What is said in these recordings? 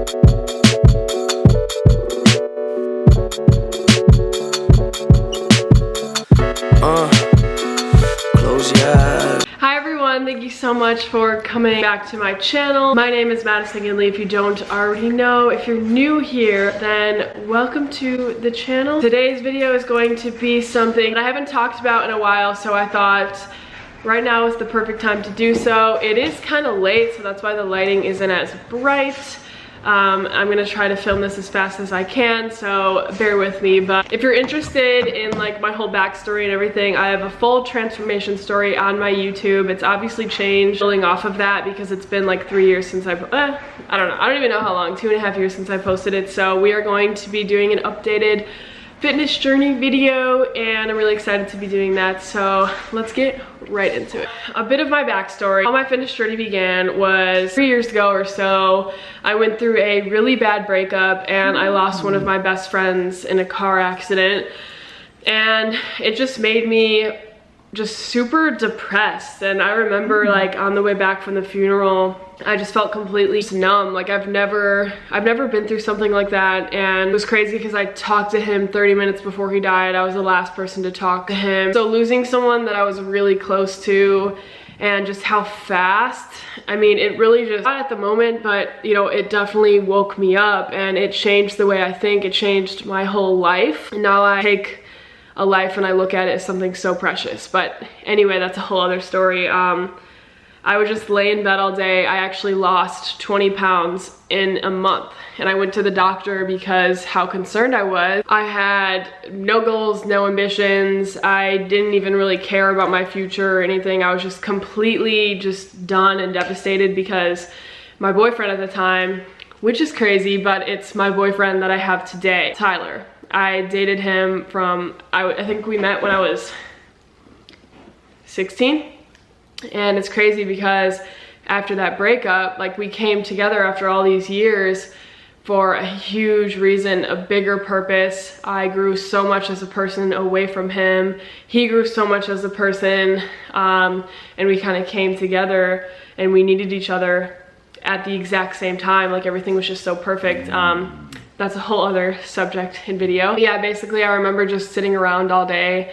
Hi everyone, thank you so much for coming back to my channel. My name is Madison Ginley, if you don't already know. If you're new here, then welcome to the channel. Today's video is going to be something that I haven't talked about in a while, so I thought right now is the perfect time to do so. It is kind of late, so that's why the lighting isn't as bright. I'm gonna try to film this as fast as I can, so bear with me. But if you're interested in like my whole backstory and everything, I have a full transformation story on my YouTube. It's obviously changed building off of that because it's been like 3 years since I don't know, I don't even know how long, 2.5 years since I posted it. So we are going to be doing an updated fitness journey video, and I'm really excited to be doing that, so let's get right into it. A bit of my backstory. How my fitness journey began was 3 years ago or so. I went through a really bad breakup and I lost one of my best friends in a car accident, and it just made me just super depressed. And I remember like on the way back from the funeral, I just felt completely numb. Like I've never been through something like that. And it was crazy because I talked to him 30 minutes before he died. I was the last person to talk to him. So losing someone that I was really close to, and just how fast, I mean, it really just, not at the moment, but you know, it definitely woke me up and it changed the way I think. It changed my whole life. And now I take a life and I look at it as something so precious. But anyway, that's a whole other story. I would just lay in bed all day. I actually lost 20 pounds in a month, and I went to the doctor because how concerned I was. I had no goals, no ambitions. I didn't even really care about my future or anything. I was just completely just done and devastated because my boyfriend at the time, which is crazy, but it's my boyfriend that I have today, Tyler. I dated him from, I think we met when I was 16. And it's crazy because after that breakup, like we came together after all these years for a huge reason, a bigger purpose. I grew so much as a person away from him. He grew so much as a person, and we kind of came together and we needed each other at the exact same time. Like everything was just so perfect. That's a whole other subject in video. Yeah, basically I remember just sitting around all day,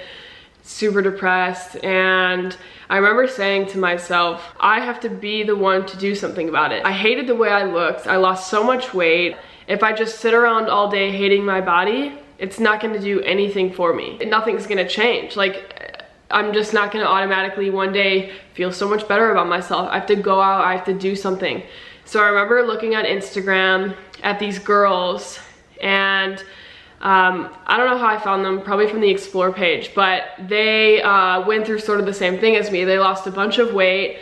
super depressed, and I remember saying to myself, I have to be the one to do something about it. I hated the way I looked. I lost so much weight. If I just sit around all day hating my body, it's not gonna do anything for me. Nothing's gonna change. Like, I'm just not gonna automatically one day feel so much better about myself. I have to go out, I have to do something. So I remember looking on Instagram at these girls, and I don't know how I found them, probably from the Explore page, but they went through sort of the same thing as me. They lost a bunch of weight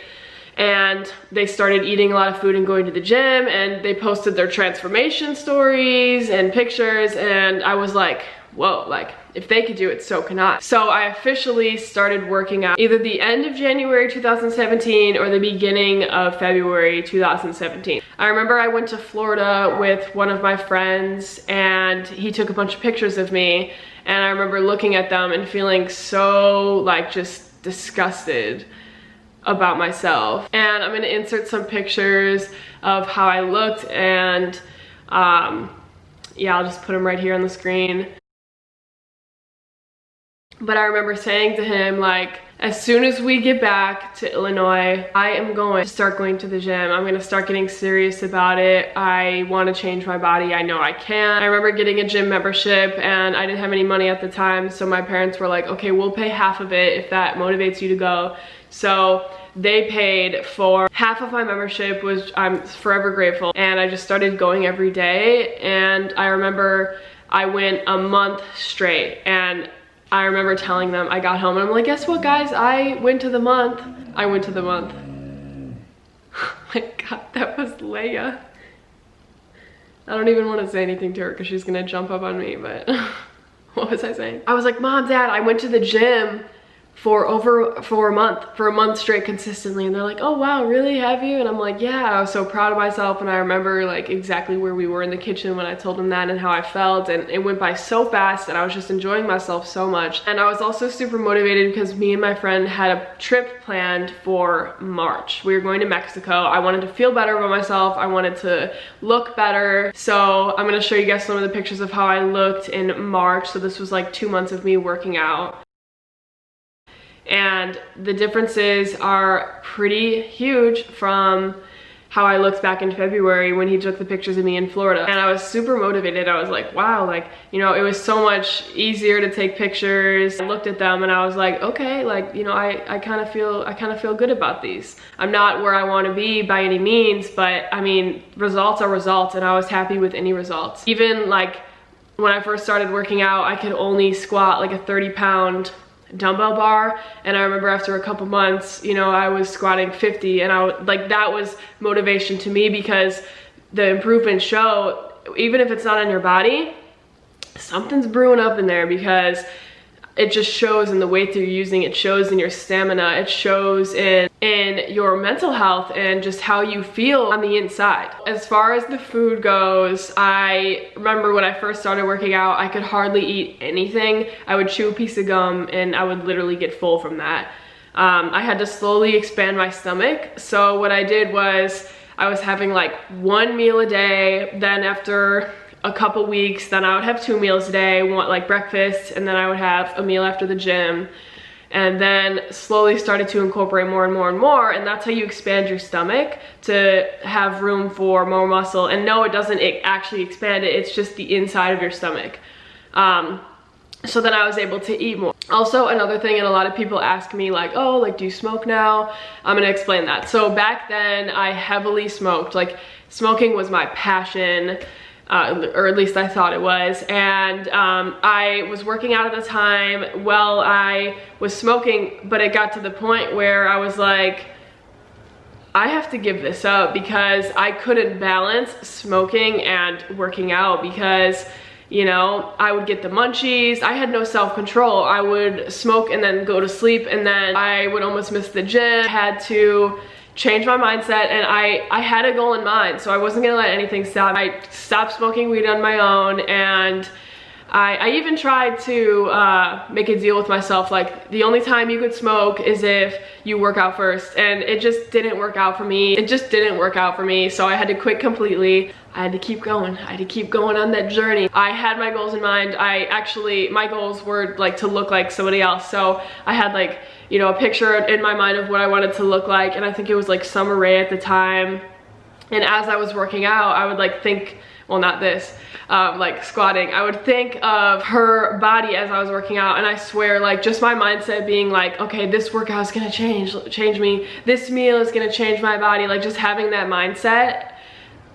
and they started eating a lot of food and going to the gym, and they posted their transformation stories and pictures, and I was like, whoa, like if they could do it, so can I. So I officially started working out either the end of January 2017 or the beginning of February 2017. I remember I went to Florida with one of my friends and he took a bunch of pictures of me, and I remember looking at them and feeling so like just disgusted about myself. And I'm gonna insert some pictures of how I looked, and yeah, I'll just put them right here on the screen. But I remember saying to him, like, as soon as we get back to Illinois, I am going to start going to the gym. I'm gonna start getting serious about it. I wanna change my body, I know I can. I remember getting a gym membership, and I didn't have any money at the time, so my parents were like, okay, we'll pay half of it if that motivates you to go. So they paid for half of my membership, which I'm forever grateful. And I just started going every day, and I remember I went a month straight, and I remember telling them, I got home and I'm like, guess what guys, I went to the month. I went to the month. Oh my God, that was Leia. I don't even want to say anything to her because she's gonna jump up on me, but what was I saying? I was like, Mom, Dad, I went to the gym for a month straight consistently, and they're like, oh wow, really, have you? And I'm like, yeah. I was so proud of myself, and I remember like exactly where we were in the kitchen when I told them that and how I felt, and it went by so fast, and I was just enjoying myself so much. And I was also super motivated because me and my friend had a trip planned for March. We were going to Mexico. I wanted to feel better about myself. I wanted to look better. So I'm gonna show you guys some of the pictures of how I looked in March. So this was like 2 months of me working out. And the differences are pretty huge from how I looked back in February when he took the pictures of me in Florida. And I was super motivated. I was like, wow, like, you know, it was so much easier to take pictures. I looked at them and I was like, okay, like, you know, I kind of feel good about these. I'm not where I want to be by any means, but I mean, results are results, and I was happy with any results. Even like when I first started working out, I could only squat like a 30-pound dumbbell bar, and I remember after a couple months, you know, I was squatting 50, and that was motivation to me, because the improvements show, even if it's not on your body, something's brewing up in there, because it just shows in the weight that you're using, it shows in your stamina, it shows in your mental health and just how you feel on the inside. As far as the food goes, I remember when I first started working out, I could hardly eat anything. I would chew a piece of gum and I would literally get full from that. I had to slowly expand my stomach. So what I did was I was having like 1 meal a day, then after a couple weeks, then I would have 2 meals a day, like breakfast, and then I would have a meal after the gym, and then slowly started to incorporate more and more and more, and that's how you expand your stomach to have room for more muscle. And no, it doesn't actually expand it, it's just the inside of your stomach. So then I was able to eat more. Also, another thing, and a lot of people ask me like, oh, like, do you smoke now? I'm gonna explain that. So back then, I heavily smoked. Like, smoking was my passion. Or at least I thought it was, and I was working out at the time while I was smoking, but it got to the point where I was like, I have to give this up, because I couldn't balance smoking and working out, because, you know, I would get the munchies. I had no self-control. I would smoke and then go to sleep, and then I would almost miss the gym. I had to change my mindset, and I had a goal in mind, so I wasn't gonna let anything stop. I stopped smoking weed on my own, and I even tried to make a deal with myself, like the only time you could smoke is if you work out first, and it just didn't work out for me. It just didn't work out for me, so I had to quit completely. I had to keep going. I had to keep going on that journey. I had my goals in mind. My goals were like to look like somebody else, so I had like, you know, a picture in my mind of what I wanted to look like, and I think it was like Summer Rae at the time. And as I was working out, I would like think, well, not this, like squatting, I would think of her body as I was working out, and I swear, like, just my mindset being like, okay, this workout is gonna change me, this meal is gonna change my body, like just having that mindset,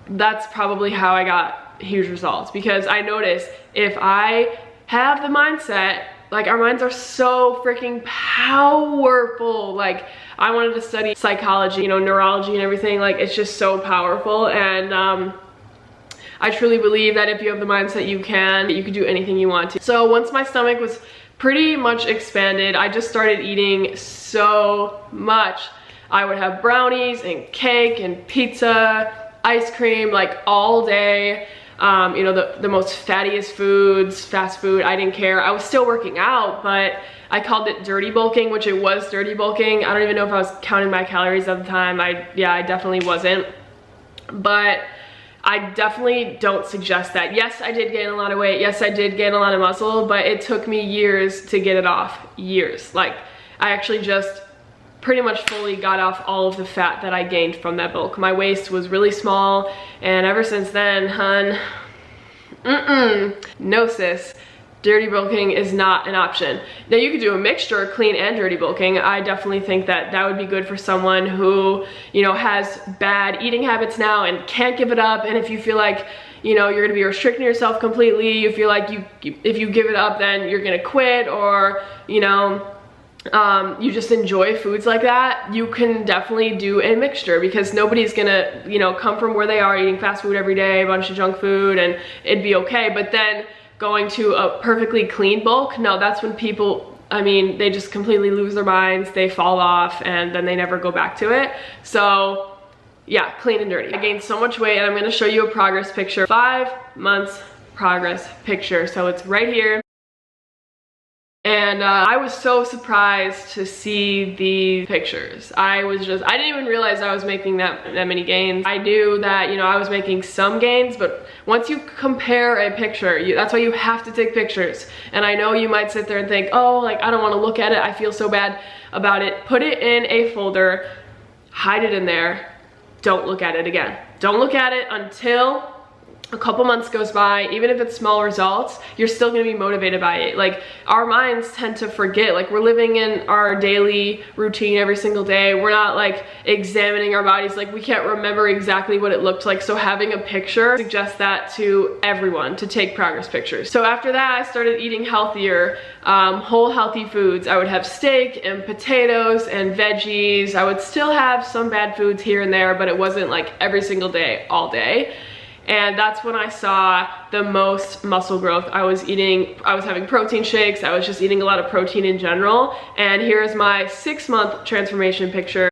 that's probably how I got huge results. Because I noticed if I have the mindset, like, our minds are so freaking powerful. Like, I wanted to study psychology, you know, neurology and everything. Like, it's just so powerful. And I truly believe that if you have the mindset, you can do anything you want to. So once my stomach was pretty much expanded, I just started eating so much. I would have brownies and cake and pizza, ice cream, like all day. You know, the most fattiest foods, fast food, I didn't care. I was still working out, but I called it dirty bulking, which it was dirty bulking. I don't even know if I was counting my calories at the time. Yeah, I definitely wasn't. But I definitely don't suggest that. Yes, I did gain a lot of weight. Yes, I did gain a lot of muscle, but it took me years to get it off. Years. Like, I actually just pretty much fully got off all of the fat that I gained from that bulk. My waist was really small, and ever since then, hun, no sis, dirty bulking is not an option. Now, you could do a mixture, clean and dirty bulking. I definitely think that that would be good for someone who, you know, has bad eating habits now and can't give it up. And if you feel like, you know, you're gonna be restricting yourself completely, you feel like if you give it up, then you're gonna quit, or, you know, you just enjoy foods like that, you can definitely do a mixture, because nobody's gonna, you know, come from where they are eating fast food every day, a bunch of junk food, and it'd be okay. But then going to a perfectly clean bulk, no, that's when people I mean, they just completely lose their minds, they fall off, and then they never go back to it. So yeah, clean and dirty. I gained so much weight, and I'm gonna show you a progress picture. 5 months progress picture. So it's right here. And I was so surprised to see these pictures. I didn't even realize I was making that many gains. I knew that, you know, I was making some gains, but once you compare a picture, that's why you have to take pictures. And I know you might sit there and think, oh, like, I don't want to look at it, I feel so bad about it. Put it in a folder, hide it in there, don't look at it again. Don't look at it until a couple months goes by. Even if it's small results, you're still gonna be motivated by it. Like, our minds tend to forget. Like, we're living in our daily routine every single day. We're not like examining our bodies. Like, we can't remember exactly what it looked like. So having a picture, suggest that to everyone, to take progress pictures. So after that, I started eating healthier, whole healthy foods. I would have steak and potatoes and veggies. I would still have some bad foods here and there, but it wasn't like every single day, all day. And that's when I saw the most muscle growth. I was having protein shakes, I was just eating a lot of protein in general. And here's my 6-month transformation picture.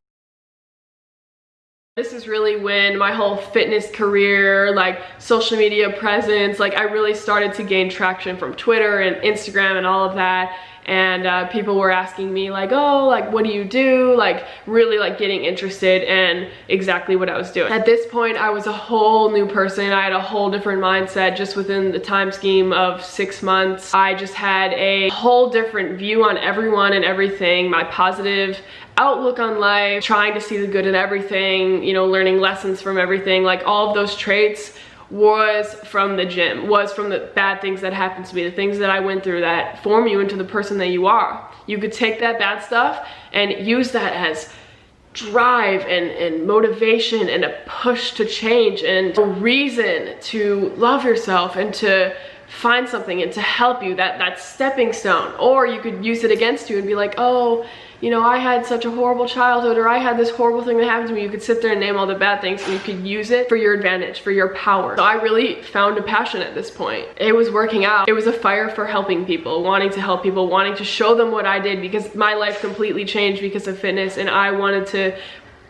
This is really when my whole fitness career, like social media presence, like I really started to gain traction from Twitter and Instagram and all of that. And people were asking me like, oh, like, what do you do? Like, really like getting interested in exactly what I was doing. At this point, I was a whole new person. I had a whole different mindset just within the time scheme of 6 months. I just had a whole different view on everyone and everything, my positive outlook on life, trying to see the good in everything, you know, learning lessons from everything. Like, all of those traits was from the gym, was from the bad things that happened to me, the things that I went through that form you into the person that you are. You could take that bad stuff and use that as drive and motivation and a push to change and a reason to love yourself and to find something and to help you, that stepping stone. Or you could use it against you and be like, oh, you know, I had such a horrible childhood, or I had this horrible thing that happened to me. You could sit there and name all the bad things, and you could use it for your advantage, for your power. So I really found a passion at this point. It was working out. It was a fire for helping people, wanting to help people, wanting to show them what I did, because my life completely changed because of fitness, and I wanted to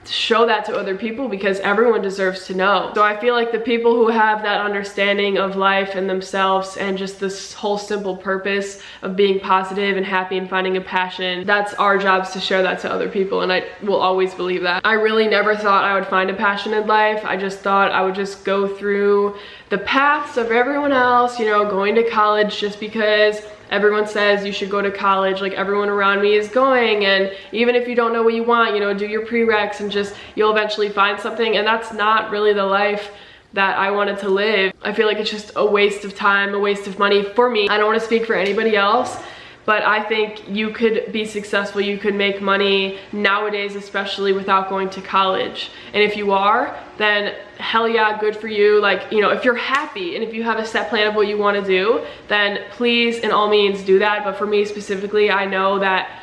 show that to other people because everyone deserves to know. So I feel like the people who have that understanding of life and themselves and just this whole simple purpose of being positive and happy and finding a passion, that's our jobs to share that to other people, and I will always believe that. I really never thought I would find a passion in life. I just thought I would just go through the paths of everyone else, you know, going to college just because everyone says you should go to college, like everyone around me is going, and even if you don't know what you want, you know, do your prereqs and just, you'll eventually find something. And that's not really the life that I wanted to live. I feel like it's just a waste of time, a waste of money for me. I don't want to speak for anybody else, but I think you could be successful, you could make money nowadays, especially without going to college. And if you are, then hell yeah, good for you. Like, you know, if you're happy and if you have a set plan of what you want to do, then please, in all means, do that. But for me specifically, I know that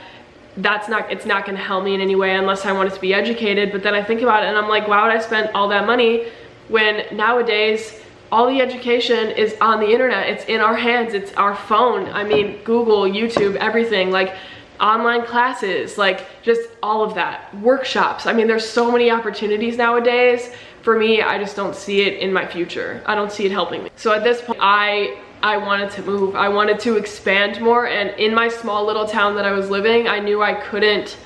it's not going to help me in any way unless I wanted to be educated. But then I think about it and I'm like, why would I spend all that money when nowadays all the education is on the internet? It's in our hands, it's our phone. I mean, Google, YouTube, everything, like online classes, like just all of that, workshops. I mean, there's so many opportunities nowadays. For me, I just don't see it in my future. I don't see it helping me. So at this point, I wanted to move. I wanted to expand more, and in my small little town that I was living, I knew I couldn't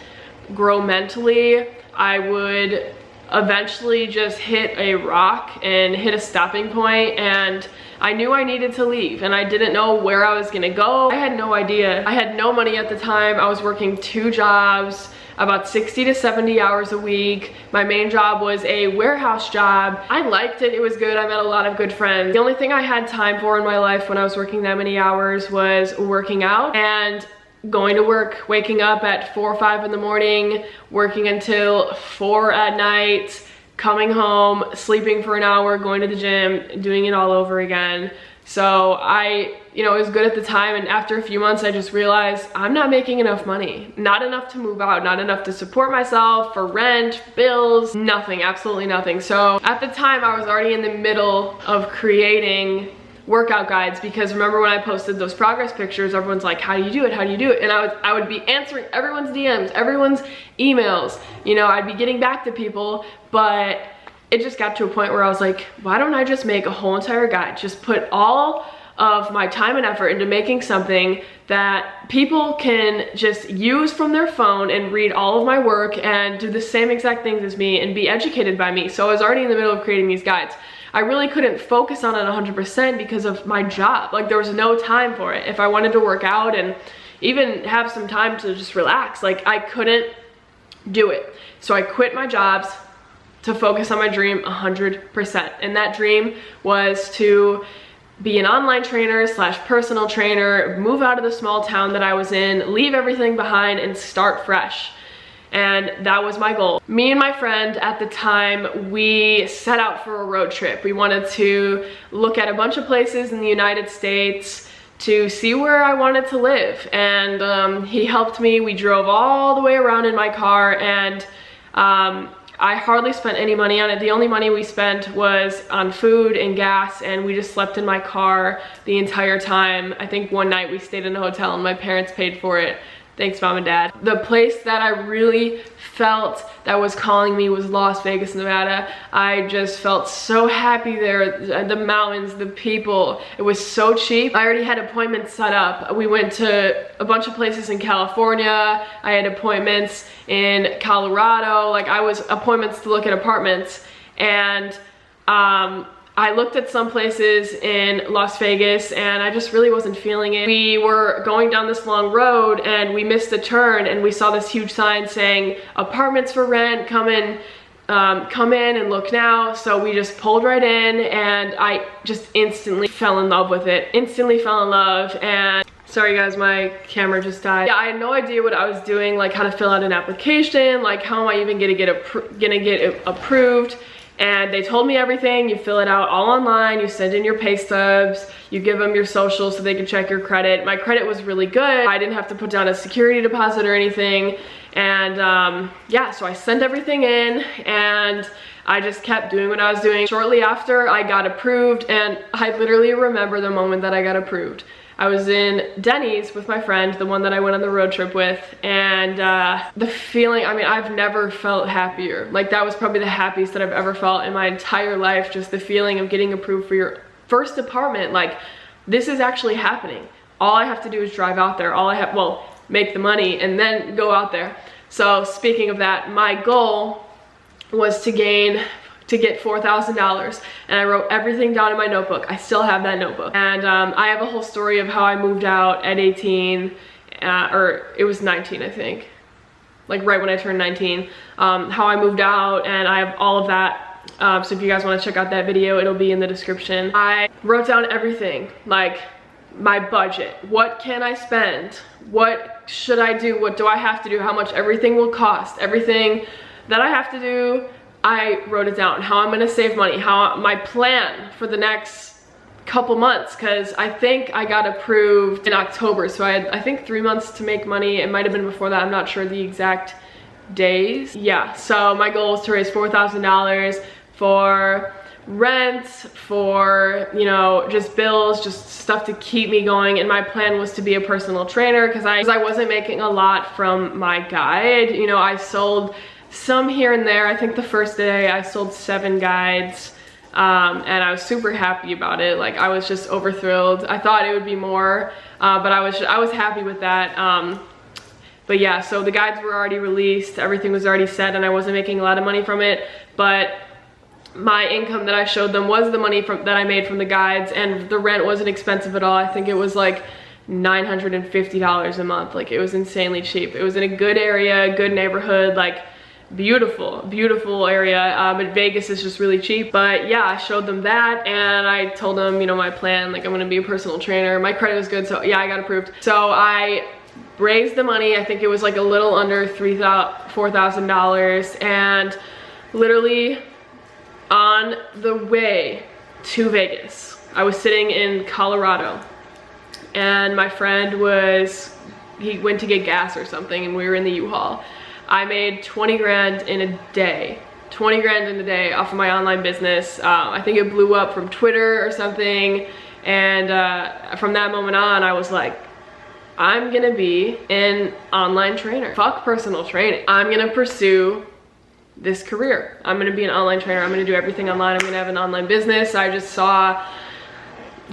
grow mentally. I would eventually just hit a rock and hit a stopping point, and I knew I needed to leave, and I didn't know where I was gonna go. I had no idea. I had no money at the time. I was working 2 jobs, about 60 to 70 hours a week. My main job was a warehouse job. I liked it, it was good. I met a lot of good friends. The only thing I had time for in my life when I was working that many hours was working out and going to work, waking up at 4 or 5 in the morning, working until 4 at night, coming home, sleeping for an hour, going to the gym, doing it all over again. So you know, it was good at the time, and after a few months I just realized I'm not making enough money. Not enough to move out, not enough to support myself, for rent, bills, nothing, absolutely nothing. So at the time I was already in the middle of creating workout guides, because remember when I posted those progress pictures, everyone's like, how do you do it? How do you do it? And I would be answering everyone's DMs, everyone's emails, you know, I'd be getting back to people, but it just got to a point where I was like, why don't I just make a whole entire guide? Just put all of my time and effort into making something that people can just use from their phone and read all of my work and do the same exact things as me and be educated by me. So I was already in the middle of creating these guides. I really couldn't focus on it 100% because of my job. Like, there was no time for it. If I wanted to work out and even have some time to just relax, like, I couldn't do it. So I quit my jobs to focus on my dream 100%. And that dream was to be an online trainer slash personal trainer, move out of the small town that I was in, leave everything behind and start fresh. And that was my goal. Me and my friend at the time, we set out for a road trip. We wanted to look at a bunch of places in the United States to see where I wanted to live. And he helped me. We drove all the way around in my car, and I hardly spent any money on it. The only money we spent was on food and gas, and we just slept in my car the entire time. I think one night we stayed in a hotel and my parents paid for it. Thanks, Mom and Dad. The place that I really felt that was calling me was Las Vegas, Nevada. I just felt so happy there. The mountains, the people, it was so cheap. I already had appointments set up. We went to a bunch of places in California. I had appointments in Colorado. Like, I was appointments to look at apartments. And I looked at some places in Las Vegas and I just really wasn't feeling it. We were going down this long road and we missed a turn and we saw this huge sign saying apartments for rent, come in and look now. So we just pulled right in and I just instantly fell in love with it. Instantly fell in love. And sorry guys, my camera just died. Yeah, I had no idea what I was doing, like how to fill out an application, like how am I even gonna get approved. And they told me everything. You fill it out all online, you send in your pay stubs, you give them your social so they can check your credit. My credit was really good. I didn't have to put down a security deposit or anything. And yeah, so I sent everything in and I just kept doing what I was doing. Shortly after I got approved, and I literally remember the moment that I got approved. I was in Denny's with my friend, the one that I went on the road trip with, and the feeling, I mean, I've never felt happier. Like, that was probably the happiest that I've ever felt in my entire life, just the feeling of getting approved for your first apartment. Like, this is actually happening. All I have to do is drive out there. All I have, well, make the money and then go out there. So speaking of that, my goal was to get $4,000, and I wrote everything down in my notebook. I still have that notebook, and I have a whole story of how I moved out at 18, or it was 19, I think, like right when I turned 19, how I moved out, and I have all of that. So if you guys want to check out that video, it'll be in the description. I wrote down everything, like my budget, what can I spend, what should I do, what do I have to do, how much everything will cost, everything that I have to do. I wrote it down, how I'm gonna save money, how my plan for the next couple months, because I think I got approved in October, so I had, I think, 3 months to make money. It might have been before that, I'm not sure the exact days. Yeah, so my goal was to raise $4,000 for rent, for, you know, just bills, just stuff to keep me going. And my plan was to be a personal trainer because I wasn't making a lot from my guide. You know, I sold some here and there. I think the first day I sold 7 guides, and I was super happy about it. Like, I was just over thrilled. I thought it would be more, but I was happy with that. But yeah, so the guides were already released, everything was already set, and I wasn't making a lot of money from it, but my income that I showed them was the money that I made from the guides, and the rent wasn't expensive at all. I think it was like $950 a month. Like, it was insanely cheap. It was in a good area, good neighborhood, like beautiful area, but Vegas is just really cheap. But yeah, I showed them that, and I told them, you know, my plan, like, I'm gonna be a personal trainer. My credit was good, so yeah, I got approved. So I raised the money. I think it was like a little under $4,000, and literally on the way to Vegas, I was sitting in Colorado, and my friend he went to get gas or something, and we were in the U-Haul. I made 20 grand in a day. 20 grand in a day off of my online business. I think it blew up from Twitter or something, And from that moment on, I was like, I'm gonna be an online trainer. Fuck personal training. I'm gonna pursue this career. I'm gonna be an online trainer. I'm gonna do everything online. I'm gonna have an online business. I just saw,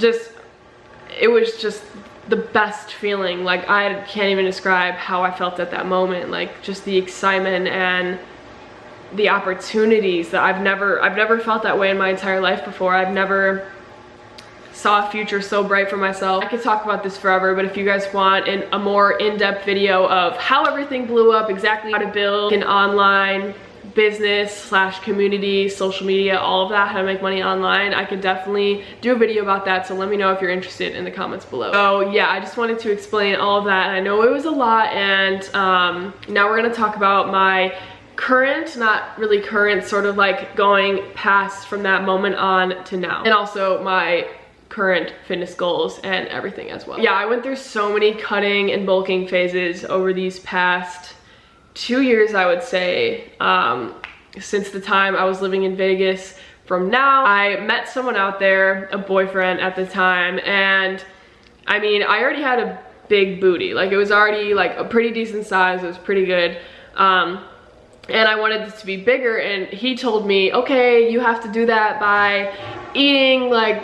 it was just the best feeling. Like, I can't even describe how I felt at that moment. Like, just the excitement and the opportunities that I've never felt that way in my entire life before. I've never saw a future so bright for myself. I could talk about this forever, but if you guys want a more in-depth video of how everything blew up, exactly how to build an online business / community, social media, all of that, how to make money online, I could definitely do a video about that. So let me know if you're interested in the comments below. So yeah, I just wanted to explain all of that. And I know it was a lot, and now we're gonna talk about my current, not really current, sort of like going past from that moment on to now, and also my current fitness goals and everything as well. Yeah, I went through so many cutting and bulking phases over these past 2 years, I would say, since the time I was living in Vegas. From now, I met someone out there, a boyfriend at the time, and I mean, I already had a big booty. Like, it was already like a pretty decent size. It was pretty good. And I wanted it to be bigger, and he told me, okay, you have to do that by eating like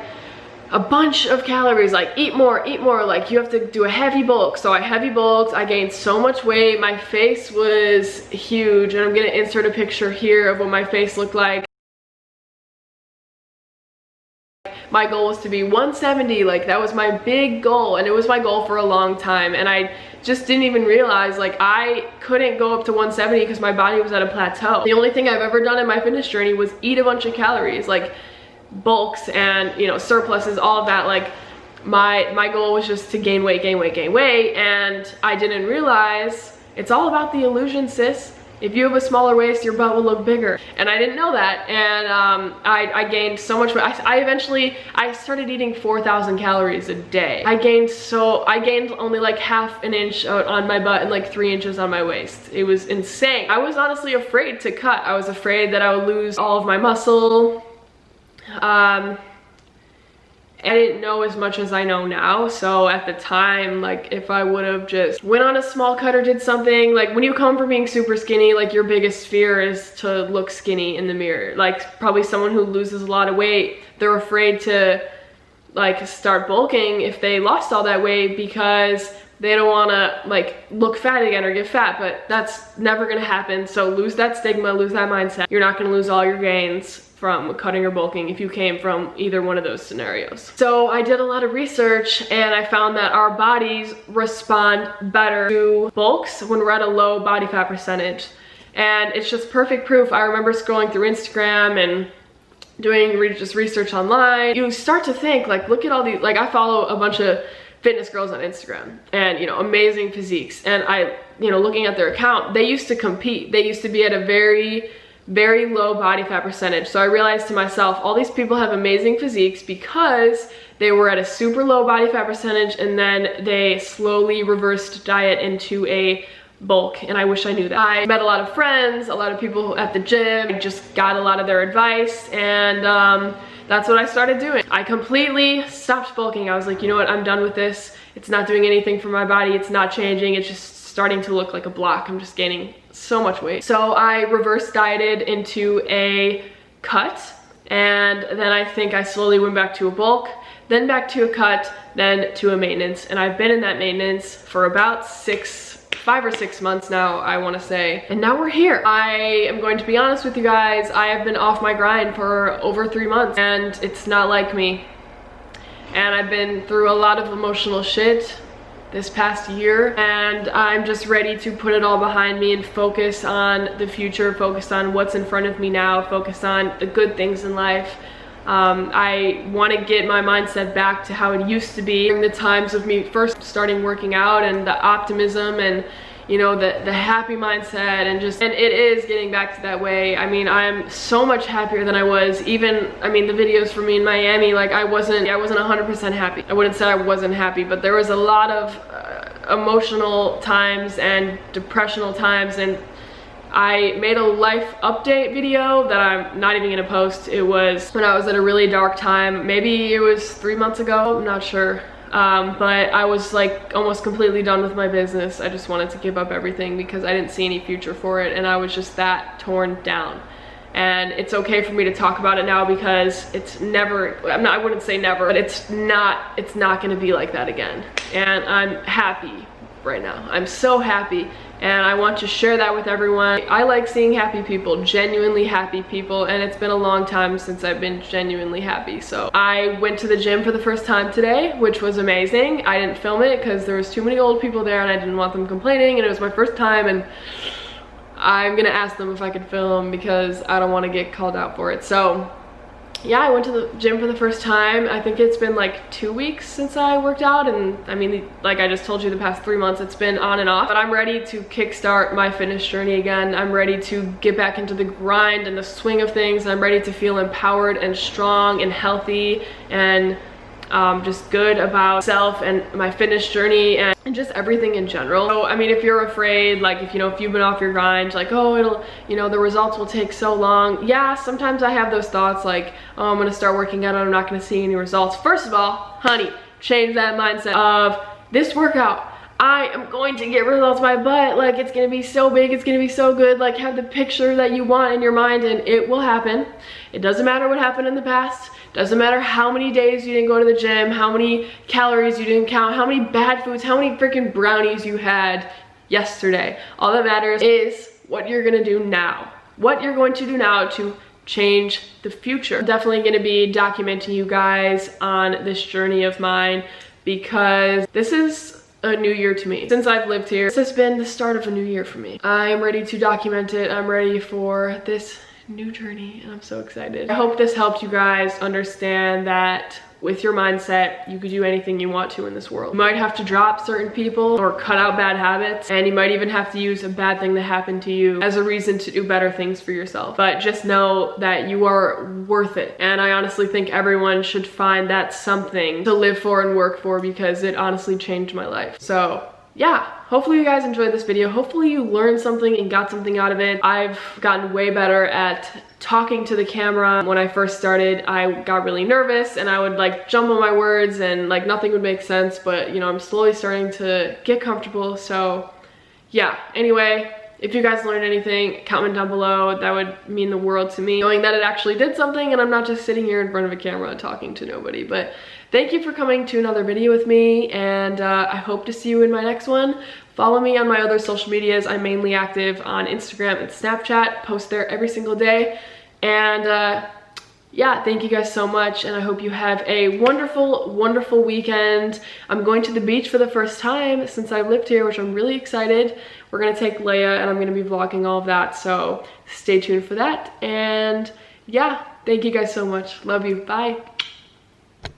a bunch of calories, like eat more, like you have to do a heavy bulk. So I heavy bulked, I gained so much weight, my face was huge, and I'm gonna insert a picture here of what my face looked like. My goal was to be 170, like that was my big goal, and it was my goal for a long time, and I just didn't even realize like I couldn't go up to 170 because my body was at a plateau. The only thing I've ever done in my fitness journey was eat a bunch of calories, like bulks and, you know, surpluses, all of that. Like my goal was just to gain weight, and I didn't realize it's all about the illusion, sis. If you have a smaller waist, your butt will look bigger. And I didn't know that, and I gained so much weight. I started eating 4,000 calories a day. I gained only like half an inch on my butt and like 3 inches on my waist. It was insane. I was honestly afraid to cut. I was afraid that I would lose all of my muscle. I didn't know as much as I know now, so at the time, like, if I would have just went on a small cut or did something, like when you come from being super skinny, like your biggest fear is to look skinny in the mirror. Like probably someone who loses a lot of weight, they're afraid to like start bulking if they lost all that weight because they don't want to like look fat again or get fat, but that's never gonna happen. So lose that stigma, lose that mindset. You're not gonna lose all your gains from cutting or bulking if you came from either one of those scenarios. So I did a lot of research, and I found that our bodies respond better to bulks when we're at a low body fat percentage. And it's just perfect proof. I remember scrolling through Instagram and doing just research online. You start to think, like, look at all these, like I follow a bunch of fitness girls on Instagram, and, you know, amazing physiques. And you know, looking at their account, they used to compete. They used to be at a very low body fat percentage. So I realized to myself, all these people have amazing physiques because they were at a super low body fat percentage, and then they slowly reversed diet into a bulk. And I wish I knew that. I met a lot of friends, a lot of people at the gym. I just got a lot of their advice, and that's what I started doing. I completely stopped bulking. I was like, you know what, I'm done with this. It's not doing anything for my body. It's not changing. It's just starting to look like a block. I'm just gaining so much weight. So I reverse dieted into a cut, and then I think I slowly went back to a bulk, then back to a cut, then to a maintenance. And I've been in that maintenance for about 5 or 6 months now, I want to say. And now we're here. I am going to be honest with you guys, I have been off my grind for over 3 months, and it's not like me. And I've been through a lot of emotional shit this past year, and I'm just ready to put it all behind me and focus on the future, focus on what's in front of me now, focus on the good things in life. I want to get my mindset back to how it used to be during the times of me first starting working out, and the optimism and, you know, the happy mindset, and it is getting back to that way. I mean, I'm so much happier than I was. Even, I mean, the videos from me in Miami, like I wasn't 100% happy. I wouldn't say I wasn't happy, but there was a lot of emotional times and depressional times, and I made a life update video that I'm not even gonna post. It was when I was at a really dark time. Maybe it was 3 months ago, I'm not sure. But I was like almost completely done with my business. I just wanted to give up everything because I didn't see any future for it, and I was just that torn down. And it's okay for me to talk about it now because it's never, I wouldn't say never, but it's not gonna be like that again. And I'm happy right now. I'm so happy, and I want to share that with everyone. I like seeing happy people, genuinely happy people, and it's been a long time since I've been genuinely happy. So I went to the gym for the first time today, which was amazing. I didn't film it because there was too many old people there and I didn't want them complaining, and it was my first time, and I'm gonna ask them if I could film because I don't want to get called out for it. So yeah, I went to the gym for the first time. I think it's been like 2 weeks since I worked out, and I mean, like I just told you, the past 3 months it's been on and off, but I'm ready to kickstart my fitness journey again. I'm ready to get back into the grind and the swing of things. I'm ready to feel empowered and strong and healthy and just good about self and my fitness journey and just everything in general. So I mean, if you're afraid, like if you've been off your grind, like, oh, it'll, the results will take so long. Yeah, sometimes I have those thoughts like, oh, I'm gonna start working out and I'm not gonna see any results. First of all, honey, change that mindset of this workout, I am going to get results by butt. Like, it's gonna be so big, it's gonna be so good. Like, have the picture that you want in your mind, and it will happen. It doesn't matter what happened in the past. Doesn't matter how many days you didn't go to the gym, how many calories you didn't count, how many bad foods, how many freaking brownies you had yesterday. All that matters is what you're gonna do now. What you're going to do now to change the future. I'm definitely gonna be documenting you guys on this journey of mine because this is a new year to me. Since I've lived here, this has been the start of a new year for me. I'm ready to document it. I'm ready for this new journey, and I'm so excited. I hope this helped you guys understand that with your mindset, you could do anything you want to in this world. You might have to drop certain people or cut out bad habits, and you might even have to use a bad thing that happened to you as a reason to do better things for yourself. But just know that you are worth it. And I honestly think everyone should find that something to live for and work for, because it honestly changed my life. So yeah, hopefully you guys enjoyed this video. Hopefully you learned something and got something out of it. I've gotten way better at talking to the camera. When I first started, I got really nervous and I would like jump on my words and like nothing would make sense, but I'm slowly starting to get comfortable. So yeah, anyway, if you guys learned anything, comment down below. That would mean the world to me, knowing that it actually did something and I'm not just sitting here in front of a camera talking to nobody. But thank you for coming to another video with me, and I hope to see you in my next one. Follow me on my other social medias. I'm mainly active on Instagram and Snapchat, post there every single day. And yeah, thank you guys so much, and I hope you have a wonderful, wonderful weekend. I'm going to the beach for the first time since I've lived here, which I'm really excited. We're gonna take Leia, and I'm gonna be vlogging all of that, so stay tuned for that. And yeah, thank you guys so much. Love you. Bye.